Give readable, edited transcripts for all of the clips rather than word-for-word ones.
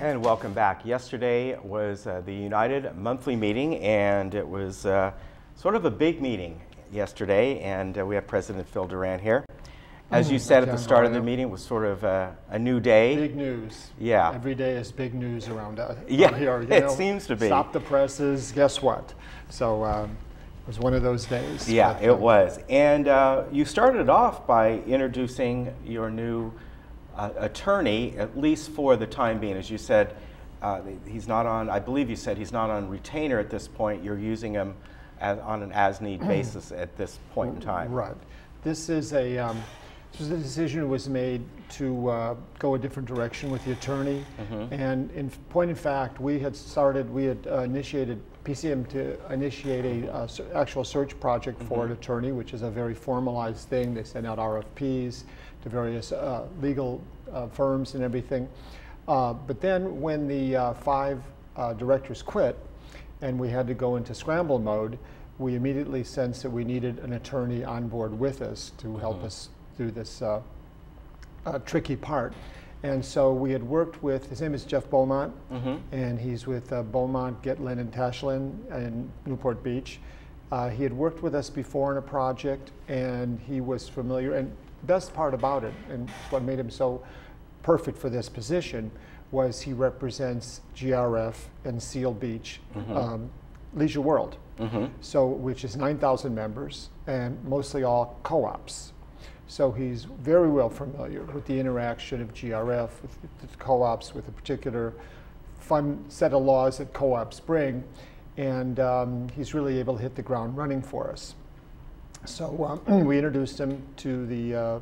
And welcome back. Yesterday was the United monthly meeting, and it was sort of a big meeting yesterday, and we have President Phil Durant here. As you said at the start of the meeting, it was sort of a new day. Big news. Yeah. Every day is big news around yeah, here. It seems to be. Stop the presses, guess what? So it was one of those days. Yeah, it was. And you started off by introducing your new attorney, at least for the time being. As you said, he's not on, I believe you said he's not on retainer at this point. You're using him on an as-need basis at this point in time. Right. This is a the decision was made to go a different direction with the attorney. And in point of fact, we had initiated PCM to initiate a actual search project for an attorney, which is a very formalized thing. They send out RFPs to various legal firms and everything. But then when the 5 directors quit and we had to go into scramble mode, we immediately sensed that we needed an attorney on board with us to help us through this tricky part. And so we had worked with, his name is Jeff Beaumont, and he's with Beaumont, Gitlin, and Tashlin in Newport Beach. He had worked with us before in a project, and he was familiar. And the best part about it, and what made him so perfect for this position, was he represents GRF and Seal Beach Leisure World, so which is 9,000 members and mostly all co-ops. So he's very well familiar with the interaction of GRF with the co-ops, with a particular fun set of laws that co-ops bring, and he's really able to hit the ground running for us. So we introduced him to the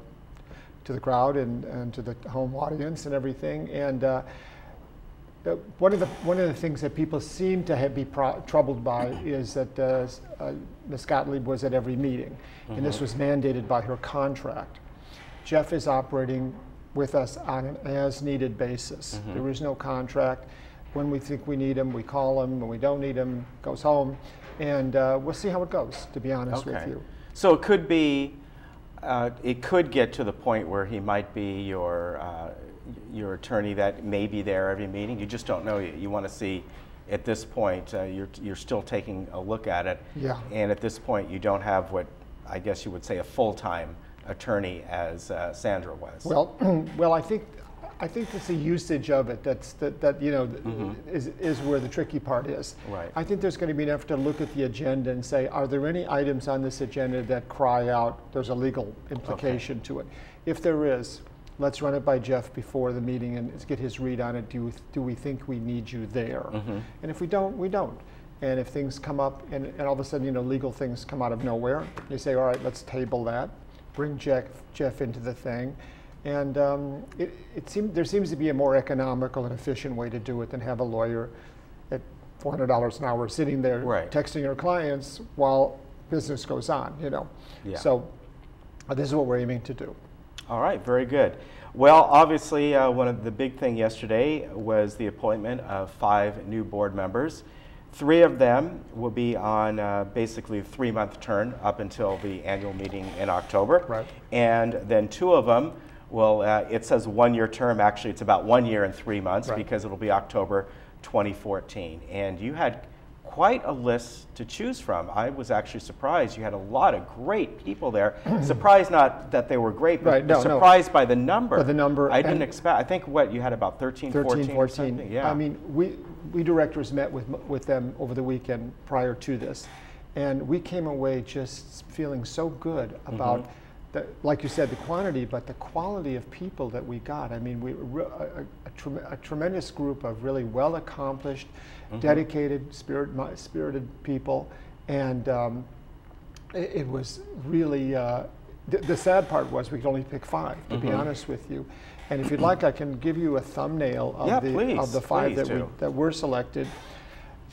crowd and to the home audience and everything, and one of the things that people seem to be troubled by is that Ms. Gottlieb was at every meeting, and this was mandated by her contract. Jeff is operating with us on an as-needed basis. There is no contract. When we think we need him, we call him. When we don't need him, goes home, and we'll see how it goes, to be honest with you. So it could be, it could get to the point where he might be your attorney that may be there every meeting. You just don't know. You want to see, at this point, you're still taking a look at it. Yeah. And at this point, you don't have what I guess you would say a full-time attorney as Sandra was. Well, well, I think it's the usage of it that you know is where the tricky part is. Right. I think there's going to be an effort to look at the agenda and say, are there any items on this agenda that cry out there's a legal implication to it? If there is, let's run it by Jeff before the meeting and get his read on it. Do we think we need you there? And if we don't, we don't. And if things come up and all of a sudden, you know, legal things come out of nowhere, you say, all right, let's table that, bring Jeff into the thing. And there seems to be a more economical and efficient way to do it than have a lawyer at $400 an hour sitting there texting your clients while business goes on, you know. Yeah. So this is what we're aiming to do. All right, very good. Well, obviously, one of the big thing yesterday was the appointment of 5 new board members. 3 of them will be on basically a 3-month term up until the annual meeting in October. Right. And then 2 of them will, it says 1-year term, actually it's about 1 year and 3 months because it'll be October 2014. And you had quite a list to choose from. I was actually surprised. You had a lot of great people there. Surprised not that they were great, but surprised by the number. By the number. I didn't expect, I think what, you had about 13, 14 or something? Yeah. I mean, we directors met with them over the weekend prior to this, and we came away just feeling so good about, like you said, the quantity, but the quality of people that we got. I mean, a tremendous group of really well-accomplished, dedicated, spirited people, and it was really, the sad part was we could only pick 5, to be honest with you. And if you'd like, I can give you a thumbnail of the 5 that were selected.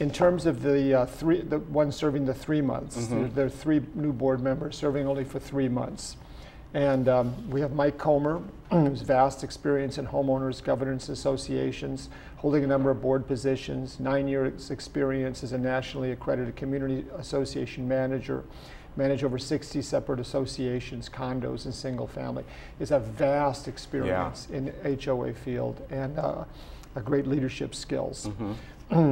In terms of the one serving the 3 months, there are 3 new board members serving only for 3 months. And we have Mike Comer, who's vast experience in homeowners governance associations, holding a number of board positions, 9 years experience as a nationally accredited community association manager, managed over 60 separate associations, condos, and single family. Is a vast experience in HOA field. And great leadership skills.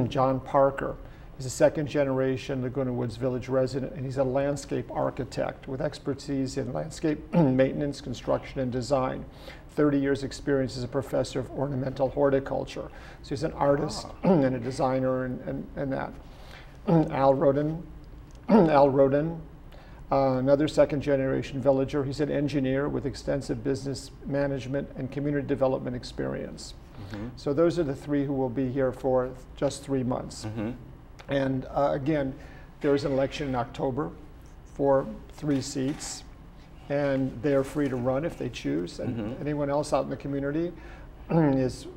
John Parker is a second generation Laguna Woods Village resident, and he's a landscape architect with expertise in landscape maintenance, construction, and design. 30 years experience as a professor of ornamental horticulture. So he's an artist and a designer and that. Al Roden, another second generation villager. He's an engineer with extensive business management and community development experience. So those are the three who will be here for just 3 months. And again, there's an election in October for 3 seats, and they're free to run if they choose. And anyone else out in the community is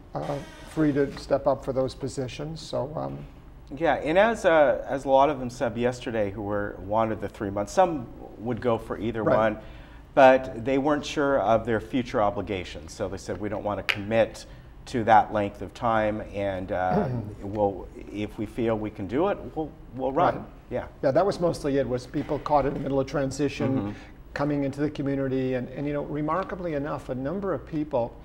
free to step up for those positions. So. Yeah, and as a lot of them said yesterday who wanted the 3 months, some would go for either one, but they weren't sure of their future obligations. So they said, we don't want to commit to that length of time, and if we feel we can do it, we'll run. Yeah, that was mostly it, was people caught in the middle of transition, coming into the community, and you know, remarkably enough, a number of people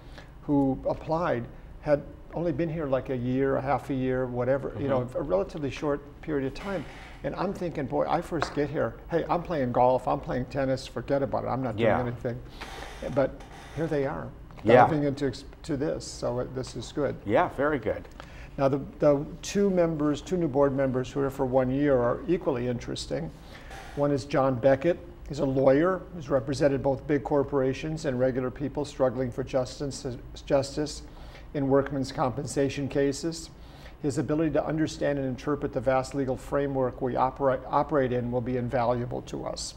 who applied had only been here like a year, a half a year, whatever, you know, a relatively short period of time. And I'm thinking, boy, I first get here, hey, I'm playing golf, I'm playing tennis, forget about it, I'm not doing anything. But here they are, diving into this, so this is good. Yeah, very good. Now the two new board members who are here for 1 year are equally interesting. One is John Beckett. He's a lawyer who's represented both big corporations and regular people struggling for justice in workmen's compensation cases. His ability to understand and interpret the vast legal framework we operate in will be invaluable to us.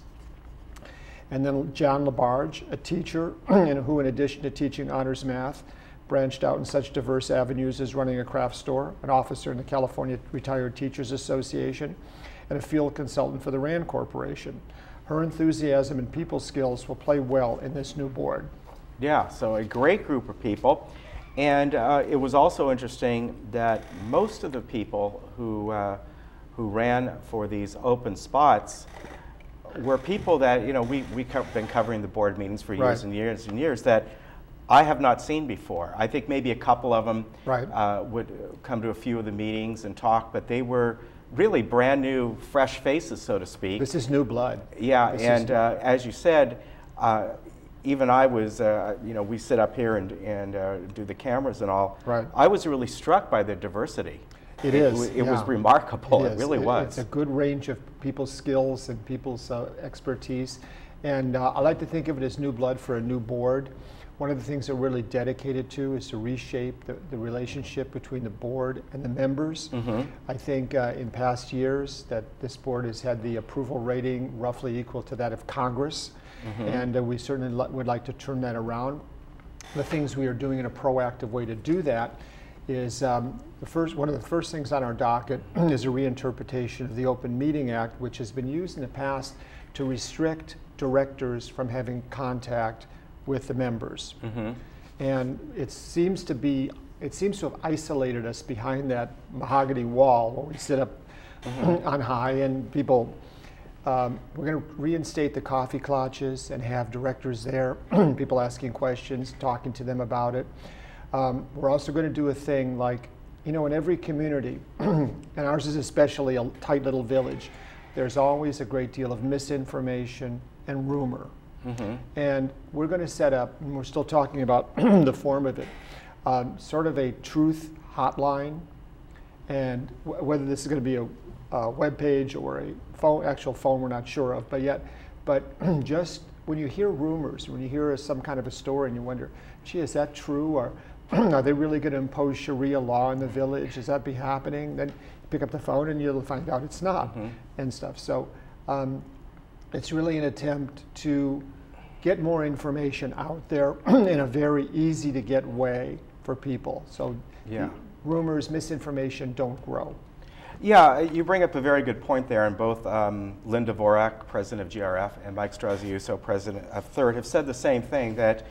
And then John LaBarge, a teacher who, in addition to teaching honors math, branched out in such diverse avenues as running a craft store, an officer in the California Retired Teachers Association, and a field consultant for the RAND Corporation. Her enthusiasm and people skills will play well in this new board. Yeah, so a great group of people. And it was also interesting that most of the people who ran for these open spots were people that, you know, we've been covering the board meetings for years and years and years that I have not seen before. I think maybe a couple of them would come to a few of the meetings and talk, but they were really brand new, fresh faces, so to speak. This is new blood. Yeah, and as you said, even I was, you know, we sit up here and do the cameras and all. I was really struck by the diversity. It is. It was remarkable. It really was. It's a good range of people's skills and people's expertise. And I like to think of it as new blood for a new board. One of the things that we're really dedicated to is to reshape the relationship between the board and the members. I think in past years that this board has had the approval rating roughly equal to that of Congress. And we certainly would like to turn that around. The things we are doing in a proactive way to do that is one of the first things on our docket is a reinterpretation of the Open Meeting Act, which has been used in the past to restrict directors from having contact with the members. And it seems to have isolated us behind that mahogany wall where we sit up on high, and people, we're going to reinstate the coffee clutches and have directors there, people asking questions, talking to them about it. We're also going to do a thing like, you know, in every community, and ours is especially a tight little village, there's always a great deal of misinformation and rumor. And we're going to set up, and we're still talking about the form of it, sort of a truth hotline. And whether this is going to be a web page or a actual phone, we're not sure of, but just when you hear rumors, when you hear some kind of a story and you wonder, gee, is that true? Or are they really going to impose Sharia law in the village? Is that be happening? Then you pick up the phone and you'll find out it's not and stuff. So it's really an attempt to get more information out there in a very easy to get way for people. So rumors, misinformation don't grow. Yeah, you bring up a very good point there, and both Linda Vorak, president of GRF, and Mike Straziuso, president of Third, have said the same thing, that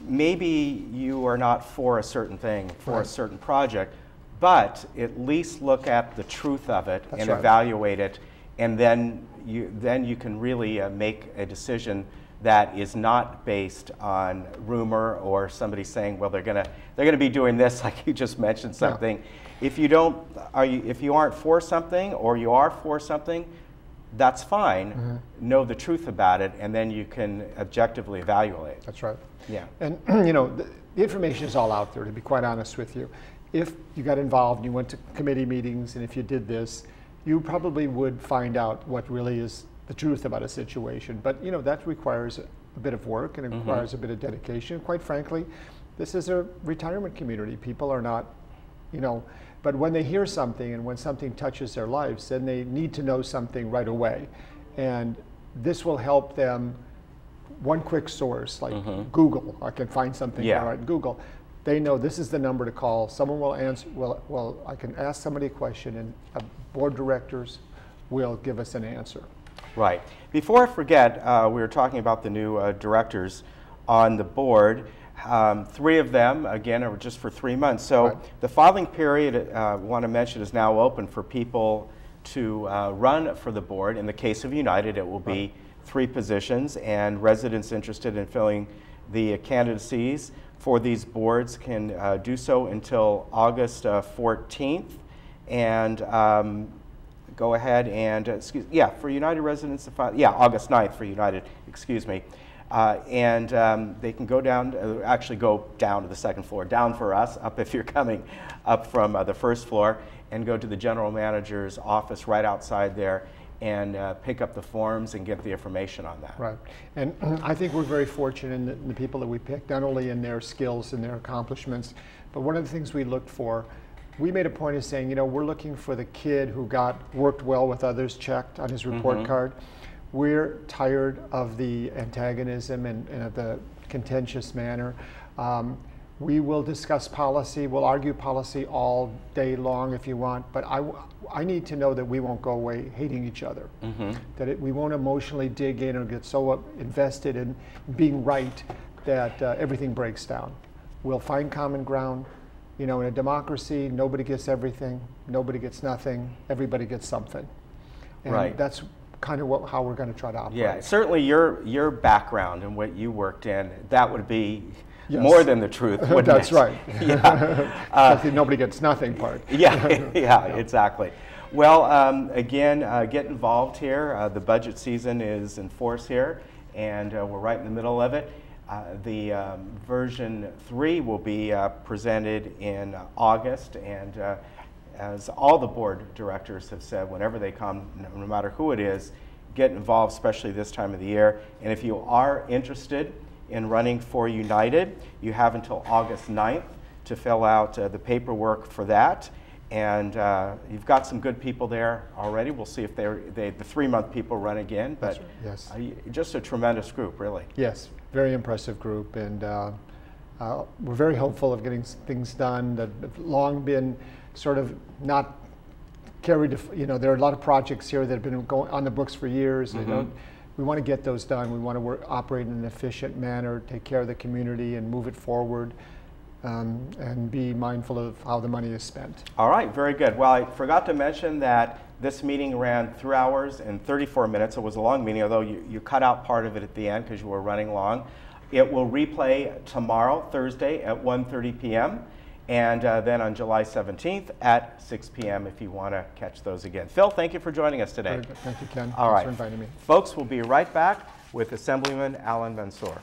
maybe you are not for a certain thing, for a certain project, but at least look at the truth of it and evaluate it, and then you can really make a decision that is not based on rumor or somebody saying, well, they're gonna be doing this, like you just mentioned something. Yeah. If you aren't for something or you are for something, that's fine. Know the truth about it, and then you can objectively evaluate. That's right. Yeah. And the information is all out there, to be quite honest with you. If you got involved and you went to committee meetings, and if you did this, you probably would find out what really is the truth about a situation. But that requires a bit of work, and it requires a bit of dedication. Quite frankly, this is a retirement community. People are not, but when they hear something and when something touches their lives, then they need to know something right away. And this will help them. One quick source, like Google, I can find something on Google. They know this is the number to call. Someone will answer. Well, I can ask somebody a question, and board of directors will give us an answer. Right. Before I forget, we were talking about the new directors on the board. 3 of them, again, are just for 3 months. So the filing period, I want to mention, is now open for people to run for the board. In the case of United, it will be 3 positions, and residents interested in filling the candidacies for these boards can do so until August 14th. And go ahead and, for United residents, August 9th for United, excuse me. And they can go down, actually go down to the 2nd floor, down for us, up if you're coming up from the 1st floor, and go to the general manager's office right outside there and pick up the forms and get the information on that. Right. And I think we're very fortunate in the people that we picked, not only in their skills and their accomplishments, but one of the things we looked for, we made a point of saying, we're looking for the kid who worked well with others, checked on his report card. We're tired of the antagonism and of the contentious manner. We will discuss policy, we'll argue policy all day long if you want, but I need to know that we won't go away hating each other, that we won't emotionally dig in or get so invested in being right that everything breaks down. We'll find common ground. In a democracy, nobody gets everything, nobody gets nothing, everybody gets something. And that's kind of how we're going to try to operate. Yeah, certainly your background and what you worked in, that would be more than the truth, wouldn't That's it? right. Yeah. Nobody gets nothing part. Yeah, exactly. Well, again, get involved here. The budget season is in force here, and we're right in the middle of it. The version 3 will be presented in August, and as all the board directors have said, whenever they come, no matter who it is, get involved, especially this time of the year. And if you are interested in running for United, you have until August 9th to fill out the paperwork for that. And you've got some good people there already. We'll see if the 3-month people run again. But yes, just a tremendous group, really. Yes, very impressive group. And we're very hopeful of getting things done that have long been sort of not carried to, there are a lot of projects here that have been going on the books for years. We want to get those done. We want to operate in an efficient manner, take care of the community and move it forward, and be mindful of how the money is spent. All right, very good. Well, I forgot to mention that this meeting ran 3 hours and 34 minutes. It was a long meeting, although you cut out part of it at the end because you were running long. It will replay tomorrow, Thursday, at 1:30 p.m. and then on July 17th at 6 p.m. if you want to catch those again. Phil, thank you for joining us today. Very good. Thank you, Ken. All right. Thanks for inviting me. Folks, we'll be right back with Assemblyman Alan Mansour.